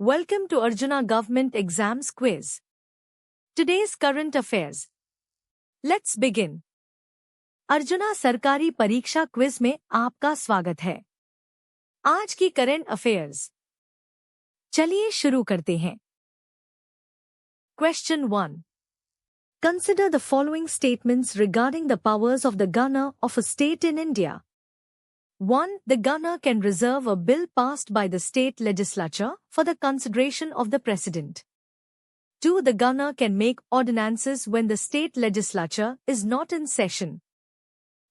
Welcome to Arjuna Government Exams Quiz. Today's current affairs. Let's begin. Arjuna सरकारी परीक्षा quiz में आपका स्वागत है। आज की करंट अफेयर्स। चलिए शुरू करते हैं। Question 1. Consider the following statements regarding the powers of the governor of a state in India. 1. The governor can reserve a bill passed by the state legislature for the consideration of the president. 2. The governor can make ordinances when the state legislature is not in session.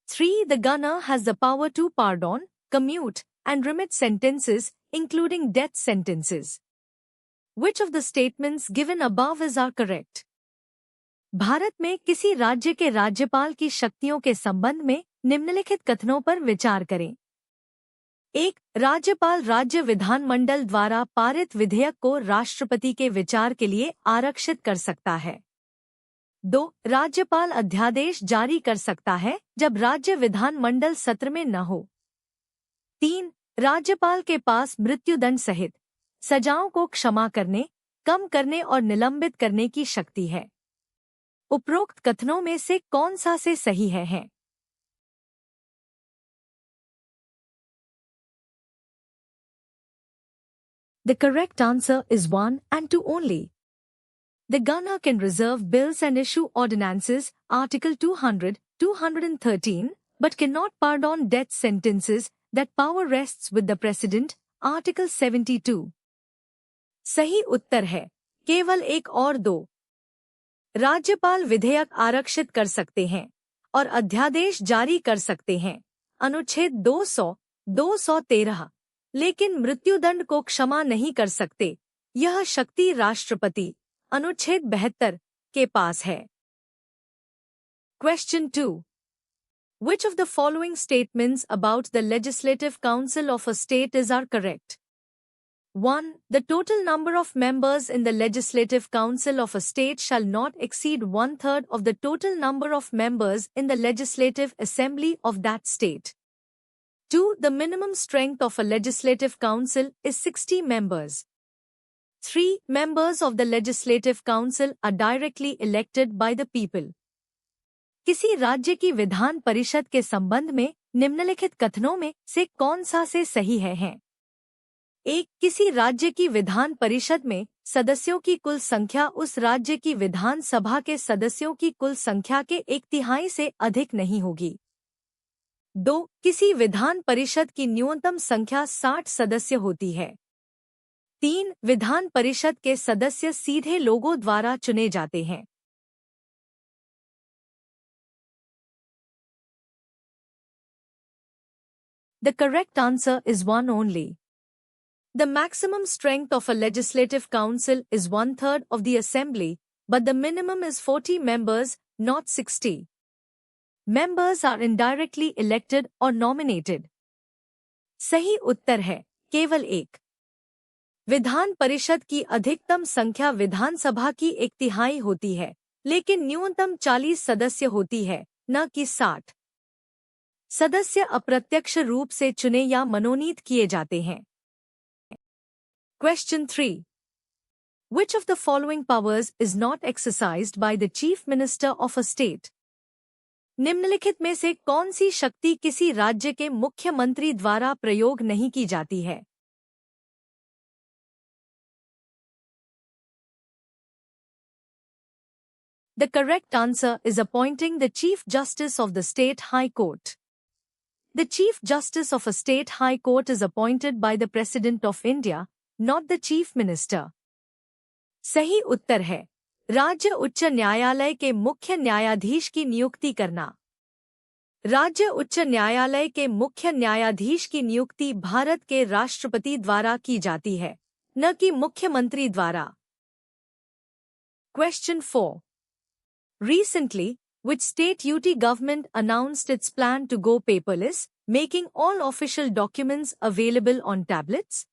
3. The governor has the power to pardon, commute, and remit sentences, including death sentences. Which of the statements given above are correct? Bharat में किसी राज्य के राज्यपाल की शक्तियों के संबंध में निम्नलिखित कथनों पर विचार करें। 1. राज्यपाल राज्य विधानमंडल द्वारा पारित विधेयक को राष्ट्रपति के विचार के लिए आरक्षित कर सकता है। 2. राज्यपाल अध्यादेश जारी कर सकता है जब राज्य विधानमंडल सत्र में न हो। 3. राज्यपाल के पास मृत्युदंड सहित सजाओं को क्षमा करने, कम करने और निलंबित करने की शक्ति है। उपरोक्त कथनों में से कौन सा से सही है? The correct answer is 1 and 2 only. The governor can reserve bills and issue ordinances, Article 200, 213, but cannot pardon death sentences. That power rests with the President, Article 72. सही उत्तर है केवल 1 और 2। राज्यपाल विधेयक आरक्षित कर सकते हैं और अध्यादेश जारी कर सकते हैं, अनुच्छेद 200, 213, लेकिन मृत्युदंड को क्षमा नहीं कर सकते। यह शक्ति राष्ट्रपति, अनुच्छेद 72, के पास है। Question 2. Which of the following statements about the Legislative Council of a state are correct? 1. The total number of members in the Legislative Council of a state shall not exceed 1/3 of the total number of members in the Legislative Assembly of that state. 2. The minimum strength of a Legislative Council is 60 members. 3. Members of the Legislative Council are directly elected by the people. किसी राज्य की विधान परिषद के संबंध में निम्नलिखित कथनों में से कौन सा से सही है? 1. किसी राज्य की विधान परिषद में सदस्यों की कुल संख्या उस राज्य की विधान सभा के सदस्यों की कुल संख्या के 1/3 से अधिक नहीं होगी। 2. किसी विधान परिषद की न्यूनतम संख्या 60 सदस्य होती है। 3. विधान परिषद के सदस्य सीधे लोगों द्वारा चुने जाते हैं। The correct answer is 1 only. The maximum strength of a legislative council is 1/3 of the assembly, but the minimum is 40 members, not 60. Members are indirectly elected or nominated. सही उत्तर है केवल 1। विधान परिषद की अधिकतम संख्या विधानसभा की 1/3 होती है, लेकिन न्यूनतम 40 सदस्य होती है, न कि 60। सदस्य अप्रत्यक्ष रूप से चुने या मनोनीत किए जाते हैं। Question 3. Which of the following powers is not exercised by the Chief Minister of a state? निम्नलिखित में से कौन सी शक्ति किसी राज्य के मुख्यमंत्री द्वारा प्रयोग नहीं की जाती है? The correct answer is appointing the Chief Justice of the State High Court. The Chief Justice of a State High Court is appointed by the President of India, not the Chief Minister. सही उत्तर है राज्य उच्च न्यायालय के मुख्य न्यायाधीश की नियुक्ति करना। राज्य उच्च न्यायालय के मुख्य न्यायाधीश की नियुक्ति भारत के राष्ट्रपति द्वारा की जाती है, न कि मुख्यमंत्री द्वारा। Question 4. Recently, which state UT government announced its plan to go paperless, making all official documents available on tablets?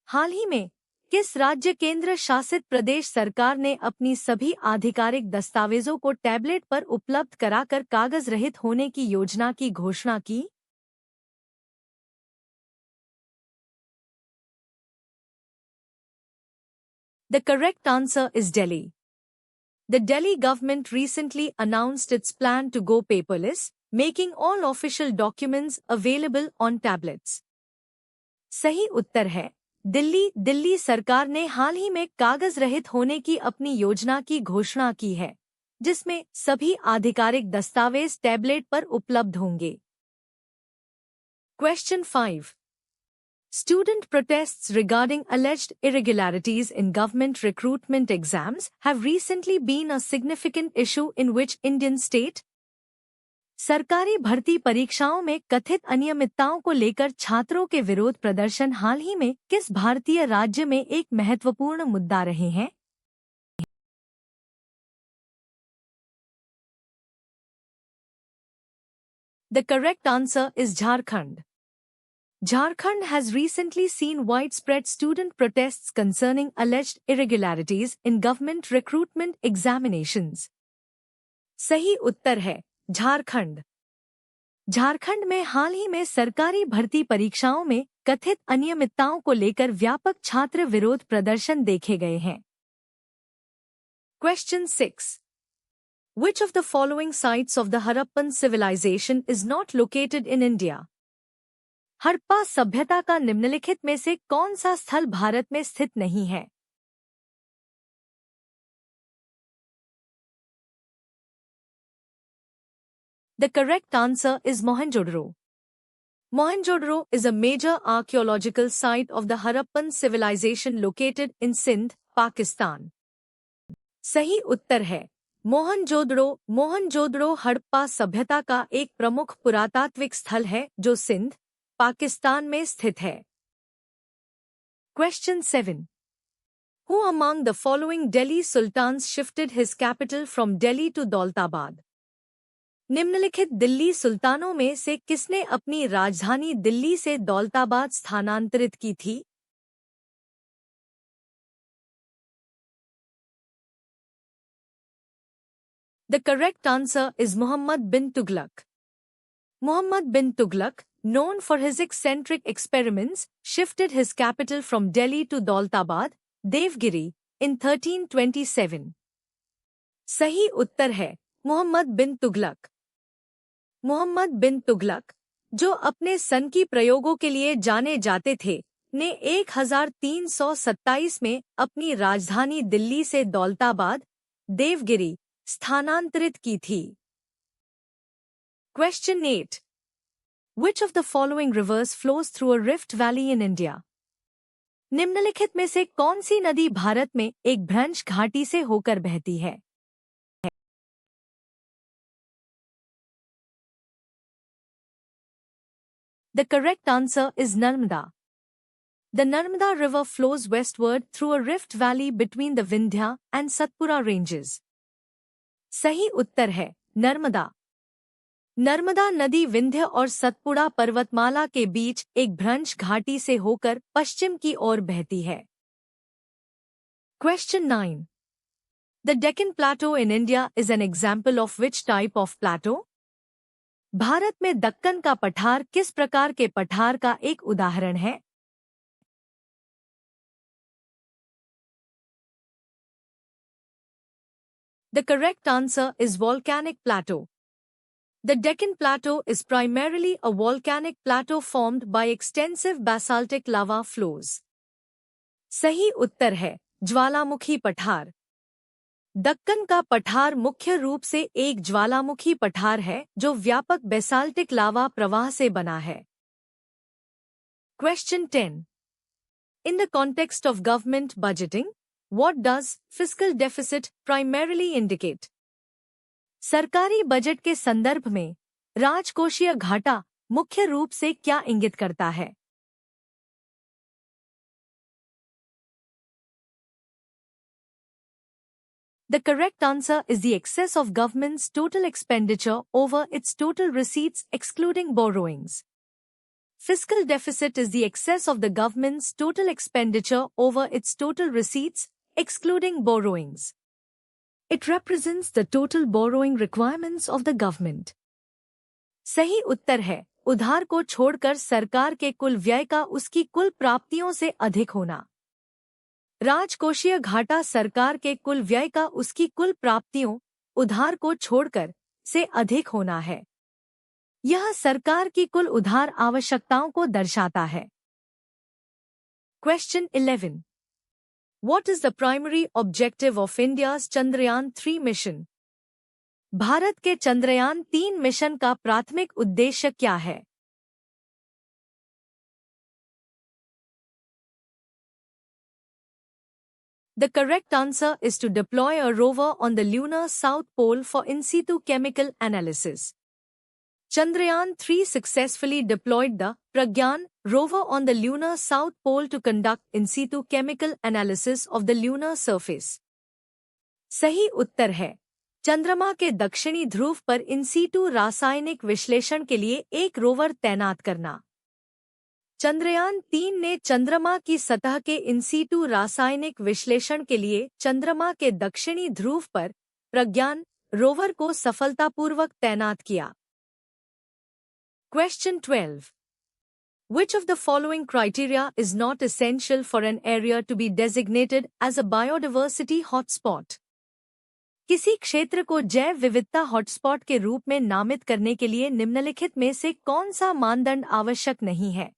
हाल ही में किस राज्य केंद्र शासित प्रदेश सरकार ने अपनी सभी आधिकारिक दस्तावेजों को टैबलेट पर उपलब्ध कराकर कागज रहित होने की योजना की घोषणा की? The correct answer is Delhi. The Delhi government recently announced its plan to go paperless, making all official documents available on tablets. सही उत्तर है दिल्ली सरकार ने हाल ही में कागज रहित होने की अपनी योजना की घोषणा की है, जिसमें सभी आधिकारिक दस्तावेज टैबलेट पर उपलब्ध होंगे। Question 5. Student protests regarding alleged irregularities in government recruitment exams have recently been a significant issue in which Indian state? सरकारी भर्ती परीक्षाओं में कथित अनियमितताओं को लेकर छात्रों के विरोध प्रदर्शन हाल ही में किस भारतीय राज्य में एक महत्वपूर्ण मुद्दा रहे हैं? The correct answer is Jharkhand. Jharkhand has recently seen widespread student protests concerning alleged irregularities in government recruitment examinations. सही उत्तर है झारखंड। झारखंड में हाल ही में सरकारी भर्ती परीक्षाओं में कथित अनियमितताओं को लेकर व्यापक छात्र विरोध प्रदर्शन देखे गए हैं। Question 6. Which of the following sites of the Harappan civilization is not located in India? Harappa सभ्यता का निम्नलिखित में से कौन सा स्थल भारत में स्थित नहीं है? The correct answer is Mohenjo-daro. Mohenjo-daro is a major archaeological site of the Harappan civilization located in Sindh, Pakistan. सही उत्तर है मोहनजोदड़ो। मोहनजोदड़ो हड़प्पा सभ्यता का एक प्रमुख पुरातात्विक स्थल है जो सिंध, पाकिस्तान में स्थित है। Question 7. Who among the following Delhi sultans shifted his capital from Delhi to Daulatabad? निम्नलिखित दिल्ली सुल्तानों में से किसने अपनी राजधानी दिल्ली से दौलताबाद स्थानांतरित की थी? The correct answer is Muhammad bin Tughlaq. Muhammad bin Tughlaq, known for his eccentric experiments, shifted his capital from Delhi to Daulatabad, Devgiri, in 1327. सही उत्तर है मोहम्मद बिन तुगलक। मोहम्मद बिन तुगलक, जो अपने सनकी प्रयोगों के लिए जाने जाते थे, ने 1327 में अपनी राजधानी दिल्ली से दौलताबाद, देवगिरी, स्थानांतरित की थी। Question 8. Which of the following rivers flows through a rift valley in India? निम्नलिखित में से कौन सी नदी भारत में एक भ्रंश घाटी से होकर बहती है? The correct answer is Narmada. The Narmada River flows westward through a rift valley between the Vindhya and Satpura ranges. सही उत्तर है नर्मदा। नर्मदा नदी विंध्य और सतपुड़ा पर्वतमाला के बीच एक भ्रंश घाटी से होकर पश्चिम की ओर बहती है। Question 9. The Deccan Plateau in India is an example of which type of plateau? Bharat में दक्कन का पठार किस प्रकार के पठार का एक उदाहरण है? The correct answer is volcanic plateau. The Deccan Plateau is primarily a volcanic plateau formed by extensive basaltic lava flows. सही उत्तर है ज्वालामुखी पठार। दक्कन का पठार मुख्य रूप से एक ज्वालामुखी पठार है जो व्यापक बेसाल्टिक लावा प्रवाह से बना है। Question 10. In the context of government budgeting, what does fiscal deficit primarily indicate? सरकारी बजट के संदर्भ में राजकोषीय घाटा मुख्य रूप से क्या इंगित करता है? The correct answer is the excess of government's total expenditure over its total receipts excluding borrowings. Fiscal deficit is the excess of the government's total expenditure over its total receipts excluding borrowings. It represents the total borrowing requirements of the government. सही उत्तर है उधार को छोड़कर सरकार के कुल व्यय का उसकी कुल प्राप्तियों से अधिक होना। राजकोषीय घाटा सरकार के कुल व्यय का उसकी कुल प्राप्तियों, उधार को छोड़कर, से अधिक होना है। यह सरकार की कुल उधार आवश्यकताओं को दर्शाता है। Question 11. What is the primary objective of India's Chandrayaan-3 mission? Bharat के चंद्रयान 3 मिशन का प्राथमिक उद्देश्य क्या है? The correct answer is to deploy a rover on the lunar south pole for in situ chemical analysis. Chandrayaan-3 successfully deployed the Pragyan rover on the lunar south pole to conduct in situ chemical analysis of the lunar surface. सही उत्तर है चंद्रमा के दक्षिणी ध्रुव पर in situ रासायनिक विश्लेषण के लिए एक रोवर तैनात करना। चंद्रयान 3 ने चंद्रमा की सतह के इन सीटू रासायनिक विश्लेषण के लिए चंद्रमा के दक्षिणी ध्रुव पर प्रज्ञान रोवर को सफलतापूर्वक तैनात किया। Question 12. Which of the following criteria is not essential for an area to be designated as a biodiversity hotspot? किसी क्षेत्र को जैव विविधता हॉटस्पॉट के रूप में नामित करने के लिए निम्नलिखित में से कौन सा मानदंड आवश्यक नहीं है?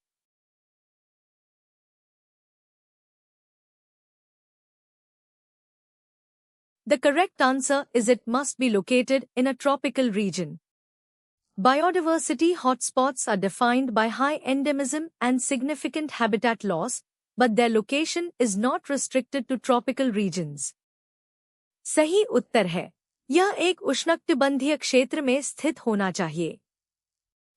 The correct answer is it must be located in a tropical region. Biodiversity hotspots are defined by high endemism and significant habitat loss, but their location is not restricted to tropical regions. सही उत्तर है यह एक उष्णकटिबंधीय क्षेत्र में स्थित होना चाहिए।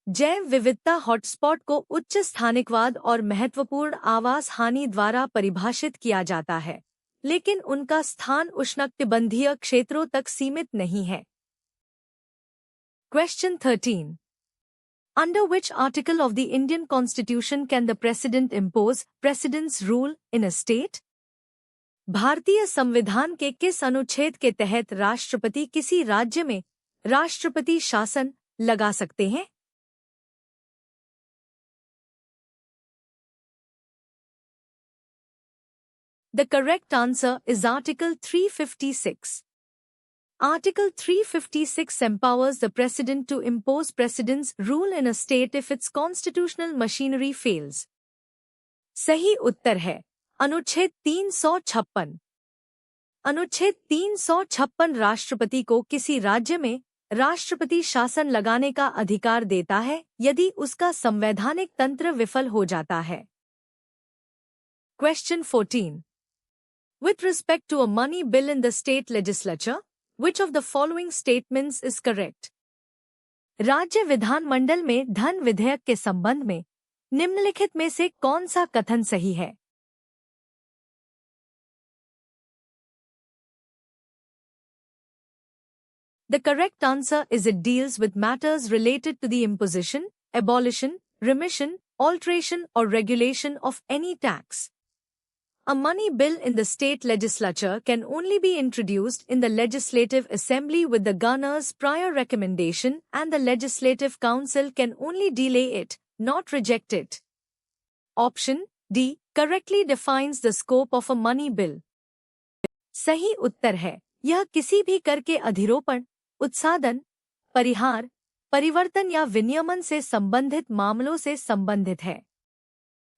जैव विविधता हॉटस्पॉट को उच्च स्थानिकवाद और महत्वपूर्ण आवास हानि द्वारा परिभाषित किया जाता है, लेकिन उनका स्थान उष्णकटिबंधीय क्षेत्रों तक सीमित नहीं है। Question 13. Under which article of the Indian Constitution can the President impose precedence rule in a state? भारतीय संविधान के किस अनुच्छेद के तहत राष्ट्रपति किसी राज्य में राष्ट्रपति शासन लगा सकते हैं? The correct answer is Article 356. Article 356 empowers the President to impose precedence rule in a state if its constitutional machinery fails. सही उत्तर है अनुच्छेद 356। अनुच्छेद 356 राष्ट्रपति को किसी राज्य में राष्ट्रपति शासन लगाने का अधिकार देता है यदि उसका संवैधानिक तंत्र विफल हो जाता है। Question 14. With respect to a money bill in the state legislature, which of the following statements is correct? राज्य विधानमंडल में धन विधेयक के संबंध में निम्नलिखित में से कौन सा कथन सही है? The correct answer is it deals with matters related to the imposition, abolition, remission, alteration or regulation of any tax. A money bill in the state legislature can only be introduced in the Legislative Assembly with the governor's prior recommendation, and the Legislative Council can only delay it, not reject it. Option D correctly defines the scope of a money bill. सही उत्तर है यह किसी भी कर के अधिरोपण, उत्सादन, परिहार, परिवर्तन या विनियमन से संबंधित मामलों से संबंधित है।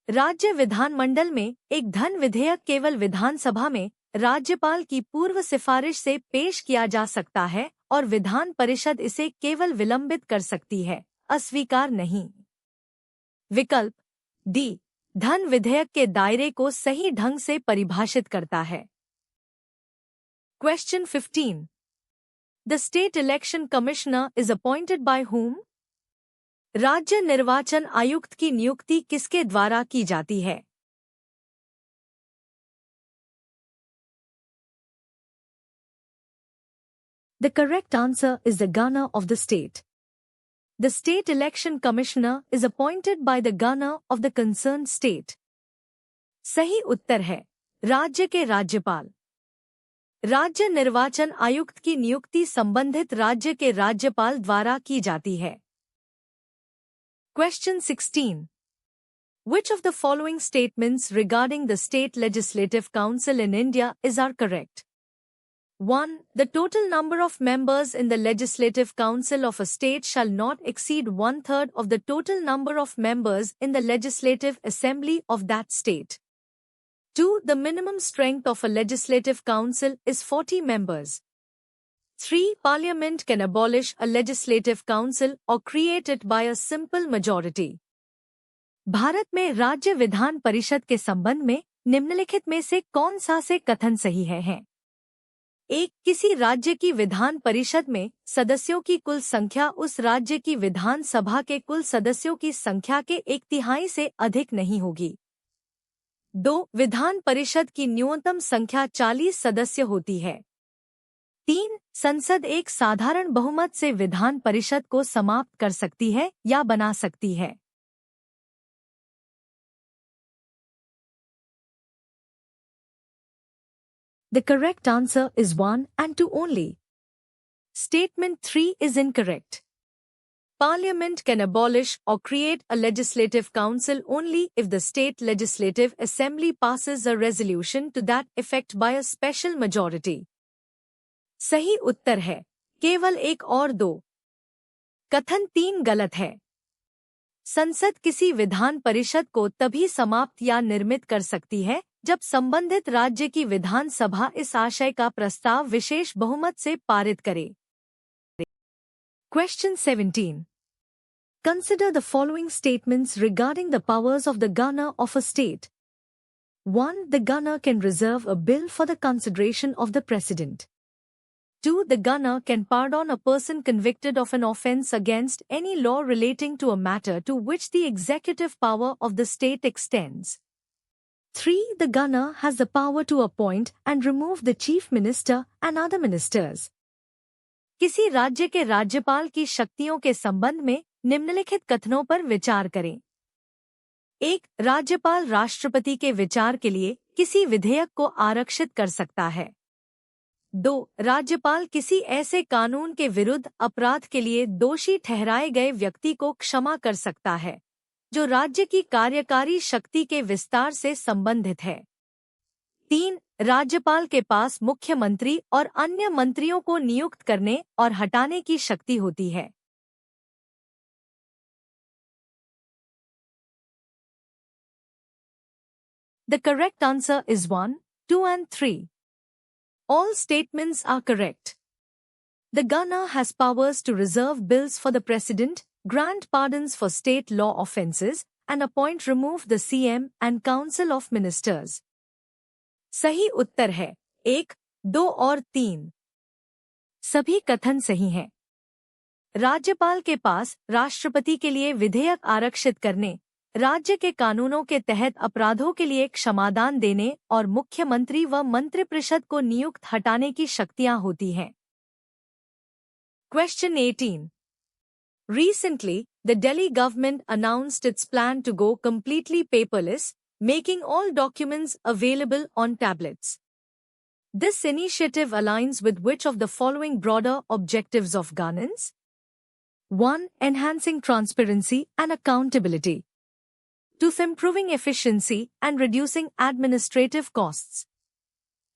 राज्य विधानमंडल में एक धन विधेयक केवल विधानसभा में राज्यपाल की पूर्व सिफारिश से पेश किया जा सकता है और विधान परिषद इसे केवल विलंबित कर सकती है, अस्वीकार नहीं। विकल्प डी धन विधेयक के दायरे को सही ढंग से परिभाषित करता है। Question 15. The State Election Commissioner is appointed by whom? राज्य निर्वाचन आयुक्त की नियुक्ति किसके द्वारा की जाती है? The correct answer is the governor of the state. The State Election Commissioner is appointed by the governor of the concerned state. सही उत्तर है राज्य के राज्यपाल। राज्य निर्वाचन आयुक्त की नियुक्ति संबंधित राज्य के राज्यपाल द्वारा की जाती है। Question 16. Which of the following statements regarding the State Legislative Council in India are correct? 1. The total number of members in the Legislative Council of a state shall not exceed one-third of the total number of members in the Legislative Assembly of that state. 2. The minimum strength of a Legislative Council is 40 members. 3. Parliament can abolish a Legislative Council or create it by a simple majority. Bharat में राज्य विधान परिषद के संबंध में निम्नलिखित में से कौन सा से कथन सही है? 1. किसी राज्य की विधान परिषद में सदस्यों की कुल संख्या उस राज्य की विधान सभा के कुल सदस्यों की संख्या के 1/3 से अधिक नहीं होगी। 2. विधान परिषद की न्यूनतम संख्या 40 सदस्य होती है। 3. संसद एक साधारण बहुमत से विधान परिषद को समाप्त कर सकती है या बना सकती है। The correct answer is 1 and 2 only. Statement 3 is incorrect. Parliament can abolish or create a legislative council only if the state legislative assembly passes a resolution to that effect by a special majority. सही उत्तर है केवल 1 और 2। कथन 3 गलत है। संसद किसी विधान परिषद को तभी समाप्त या निर्मित कर सकती है जब संबंधित राज्य की विधान सभा इस आशय का प्रस्ताव विशेष बहुमत से पारित करे। Question 17. Consider the following statements regarding the powers of the governor of a state. 1. The governor can reserve a bill for the consideration of the president. 2. The governor can pardon a person convicted of an offence against any law relating to a matter to which the executive power of the state extends. 3. The governor has the power to appoint and remove the chief minister and other ministers. किसी राज्य के राज्यपाल की शक्तियों के संबंध में निम्नलिखित कथनों पर विचार करें। 1. राज्यपाल राष्ट्रपति के विचार के लिए किसी विधेयक को आरक्षित कर सकता है। 2. राज्यपाल किसी ऐसे कानून के विरुद्ध अपराध के लिए दोषी ठहराए गए व्यक्ति को क्षमा कर सकता है जो राज्य की कार्यकारी शक्ति के विस्तार से संबंधित है। 3. राज्यपाल के पास मुख्यमंत्री और अन्य मंत्रियों को नियुक्त करने और हटाने की शक्ति होती है। The correct answer is 1, 2 and 3. All statements are correct. The governor has powers to reserve bills for the president, grant pardons for state law offences, and remove the CM and Council of Ministers. सही उत्तर है 1, 2 और 3। सभी कथन सही हैं। राज्यपाल के पास राष्ट्रपति के लिए विधेयक आरक्षित करने, राज्य के कानूनों के तहत अपराधों के लिए क्षमादान देने और मुख्यमंत्री व मंत्रिपरिषद को नियुक्त हटाने की शक्तियां होती हैं। Question 18. Recently, the Delhi government announced its plan to go completely paperless, making all documents available on tablets. This initiative aligns with which of the following broader objectives of governance? 1. Enhancing transparency and accountability. 2. Improving efficiency and reducing administrative costs.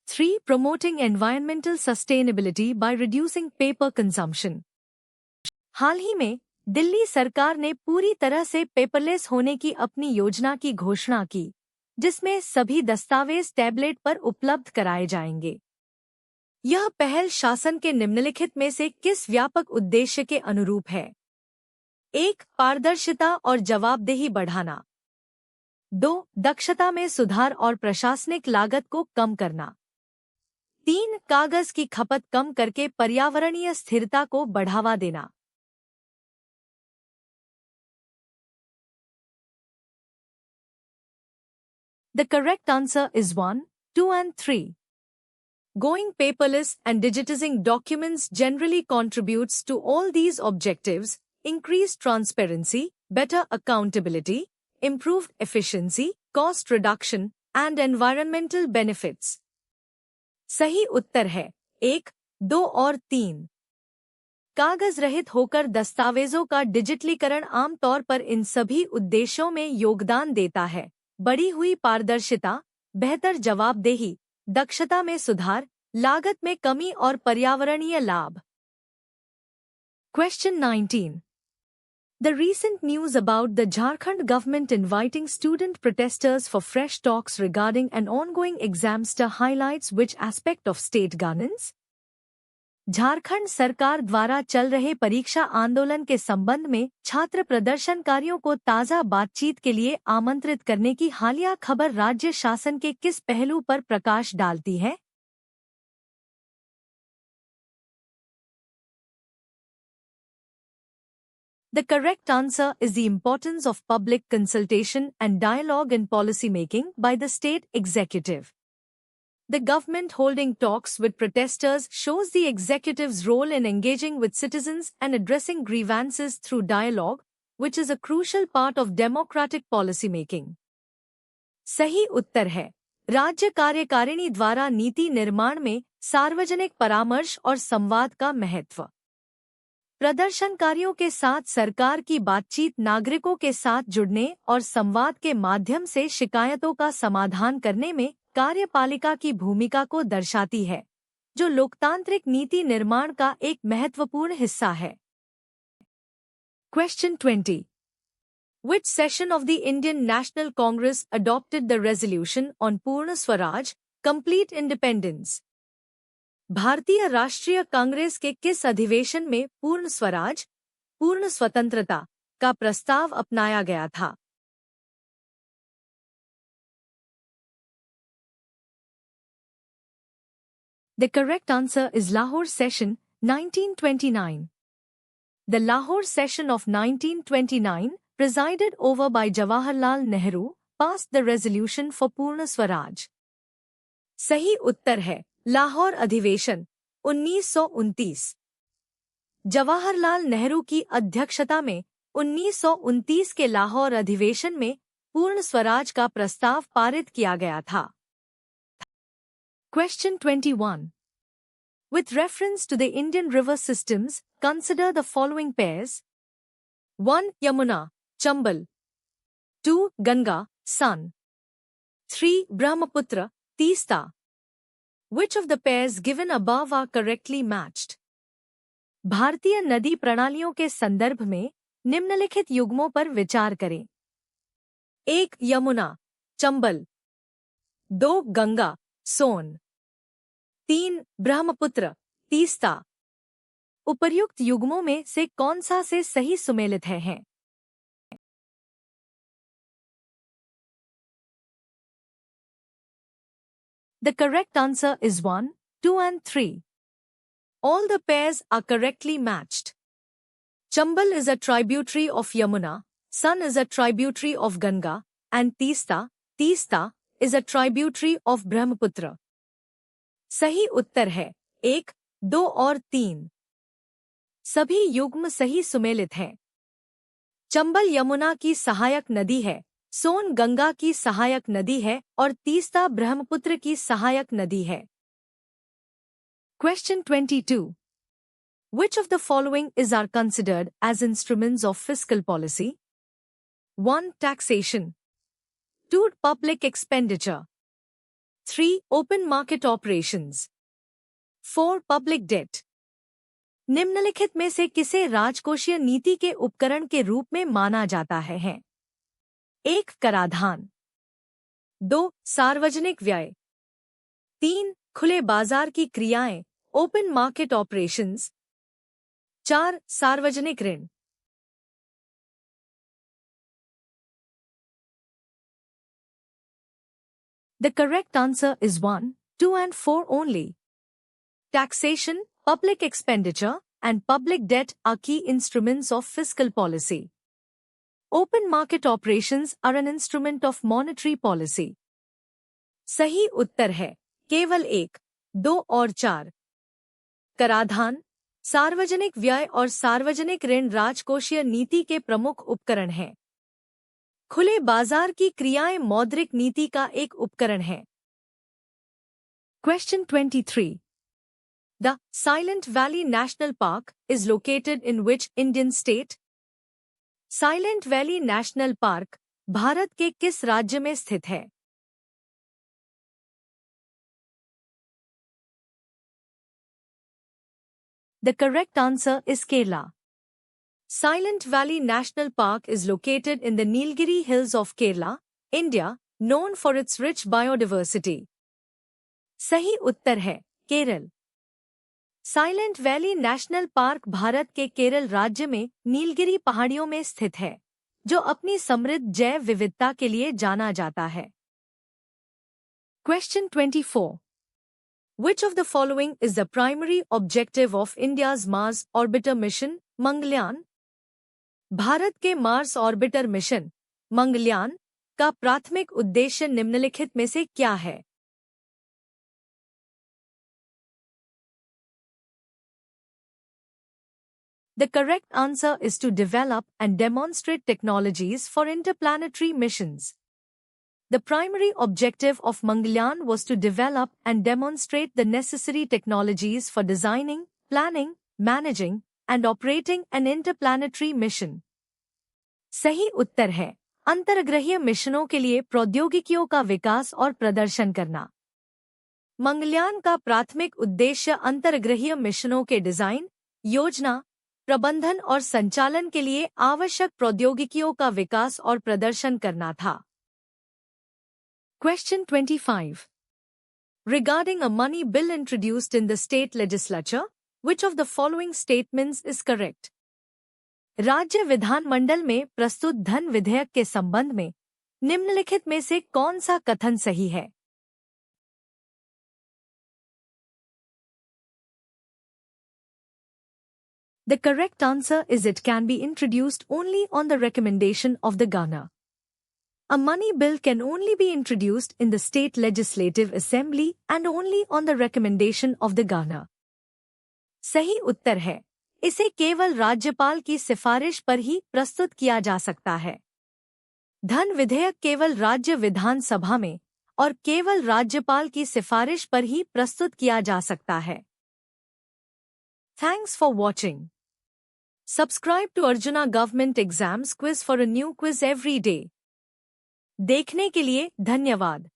3. Promoting environmental sustainability by reducing paper consumption. हाल ही में दिल्ली सरकार ने पूरी तरह से paperless होने की अपनी योजना की घोषणा की, जिसमें सभी दस्तावेज टैबलेट पर उपलब्ध कराए जाएंगे। यह पहल शासन के निम्नलिखित में से किस व्यापक उद्देश्य के अनुरूप है? 1. पारदर्शिता और जवाबदेही बढ़ाना। 2. दक्षता में सुधार और प्रशासनिक लागत को कम करना। 3. कागज की खपत कम करके पर्यावरणीय स्थिरता को बढ़ावा देना। The correct answer is 1, 2 and 3. Going paperless and digitizing documents generally contributes to all these objectives: increased transparency, better accountability, improved efficiency, cost reduction, and environmental benefits. सही उत्तर है 1, 2 और 3। कागज रहित होकर दस्तावेजों का डिजिटलीकरण आमतौर पर इन सभी उद्देश्यों में योगदान देता है। बढ़ी हुई पारदर्शिता, बेहतर जवाबदेही, दक्षता में सुधार, लागत में कमी और पर्यावरणीय लाभ। Question 19. The recent news about the Jharkhand government inviting student protesters for fresh talks regarding an ongoing examster highlights which aspect of state governance? Jharkhand सरकार द्वारा चल रहे परीक्षा आंदोलन के संबंध में छात्र प्रदर्शनकारियों को ताज़ा बातचीत के लिए आमंत्रित करने की हालिया खबर राज्य शासन के किस पहलू पर प्रकाश डालती है? The correct answer is the importance of public consultation and dialogue in policy making by the state executive. The government holding talks with protesters shows the executive's role in engaging with citizens and addressing grievances through dialogue, which is a crucial part of democratic policy making. सही उत्तर है राज्य कार्यकारिणी द्वारा नीति निर्माण में सार्वजनिक परामर्श और संवाद का महत्व। प्रदर्शनकारियों के साथ सरकार की बातचीत नागरिकों के साथ जुड़ने और संवाद के माध्यम से शिकायतों का समाधान करने में कार्यपालिका की भूमिका को दर्शाती है, जो लोकतांत्रिक नीति निर्माण का एक महत्वपूर्ण हिस्सा है। Question 20. Which session of the Indian National Congress adopted the resolution on Purna Swaraj, complete independence? भारतीय राष्ट्रीय कांग्रेस के किस अधिवेशन में पूर्ण स्वराज, पूर्ण स्वतंत्रता का प्रस्ताव अपनाया गया था? The correct answer is Lahore Session, 1929. The Lahore Session of 1929, presided over by Jawaharlal Nehru, passed the resolution for Purna Swaraj. सही उत्तर है लाहौर अधिवेशन 1929। जवाहरलाल नेहरू की अध्यक्षता में 1929 के लाहौर अधिवेशन में पूर्ण स्वराज का प्रस्ताव पारित किया गया था। Question 21. With reference to the Indian river systems, consider the following pairs. 1. Yamuna, Chambal. 2. Ganga, Son. 3. Brahmaputra, Teesta. Which of the pairs given above are correctly matched? भारतीय नदी प्रणालियों के संदर्भ में निम्नलिखित युग्मों पर विचार करें। 1. यमुना, चंबल। 2. गंगा, सोन। 3. ब्रह्मपुत्र, तीस्ता। उपर्युक्त युग्मों में से कौन सा से सही सुमेलित है? The correct answer is 1, 2 and 3. All the pairs are correctly matched. Chambal is a tributary of Yamuna, Son is a tributary of Ganga, and Teesta is a tributary of Brahmaputra. सही उत्तर है 1, 2 और 3। सभी युग्म सही सुमेलित हैं। चंबल यमुना की सहायक नदी है, सोन गंगा की सहायक नदी है और तीस्ता ब्रह्मपुत्र की सहायक नदी है। Question 22. Which of the following are considered as instruments of fiscal policy? 1. Taxation. 2. Public expenditure. 3. Open market operations. 4. Public debt. निम्नलिखित में से किसे राजकोषीय नीति के उपकरण के रूप में माना जाता है? 1. कराधान। 2. सार्वजनिक व्यय। 3. खुले बाजार की क्रियाएं, ओपन मार्केट ऑपरेशंस। 4. सार्वजनिक ऋण। The correct answer is 1, 2 and 4 only. Taxation, public expenditure, and public debt are key instruments of fiscal policy. Open market operations are an instrument of monetary policy. सही उत्तर है केवल 1, 2 और 4। कराधान, सार्वजनिक व्यय और सार्वजनिक ऋण राजकोषीय नीति के प्रमुख उपकरण हैं। खुले बाजार की क्रियाएं मौद्रिक नीति का एक उपकरण है। Question 23. The Silent Valley National Park is located in which Indian state? Silent valley national park Bharat के किस राज्य में स्थित है? The correct answer is Kerala. Silent Valley National Park is located in the Nilgiri Hills of Kerala, India, known for its rich biodiversity. सही उत्तर है Kerala. Silent valley national park Bharat के केरल राज्य में नीलगिरी पहाड़ियों में स्थित है, जो अपनी समृद्ध जैव विविधता के लिए जाना जाता है। Question 24. Which of the following is the primary objective of India's Mars Orbiter mission, Mangalyaan? Bharat के मार्स ऑर्बिटर मिशन, मंगलयान, का प्राथमिक उद्देश्य निम्नलिखित में से क्या है? The correct answer is to develop and demonstrate technologies for interplanetary missions. The primary objective of Mangalyaan was to develop and demonstrate the necessary technologies for designing, planning, managing, and operating an interplanetary mission. सही उत्तर है अंतर्ग्रहीय मिशनों के लिए प्रौद्योगिकियों का विकास और प्रदर्शन करना। मंगलयान का प्राथमिक उद्देश्य अंतर्ग्रहीय मिशनों के डिजाइन, योजना, प्रबंधन और संचालन के लिए आवश्यक प्रौद्योगिकियों का विकास और प्रदर्शन करना था। Question 25. Regarding a money bill introduced in the state legislature, which of the following statements is correct? राज्य विधानमंडल में प्रस्तुत धन विधेयक के संबंध में निम्नलिखित में से कौन सा कथन सही है? The correct answer is it can be introduced only on the recommendation of the governor. A money bill can only be introduced in the state legislative assembly and only on the recommendation of the governor. सही उत्तर है इसे केवल राज्यपाल की सिफारिश पर ही प्रस्तुत किया जा सकता है। धन विधेयक केवल राज्य विधानसभा में और केवल राज्यपाल की सिफारिश पर ही प्रस्तुत किया जा सकता है। Thanks for watching. Subscribe to Arjuna Government Exams Quiz for a new quiz every day. देखने के लिए धन्यवाद।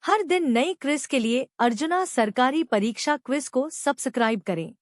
हर दिन नई क्विज के लिए अर्जुना सरकारी परीक्षा क्विज को सब्सक्राइब करें।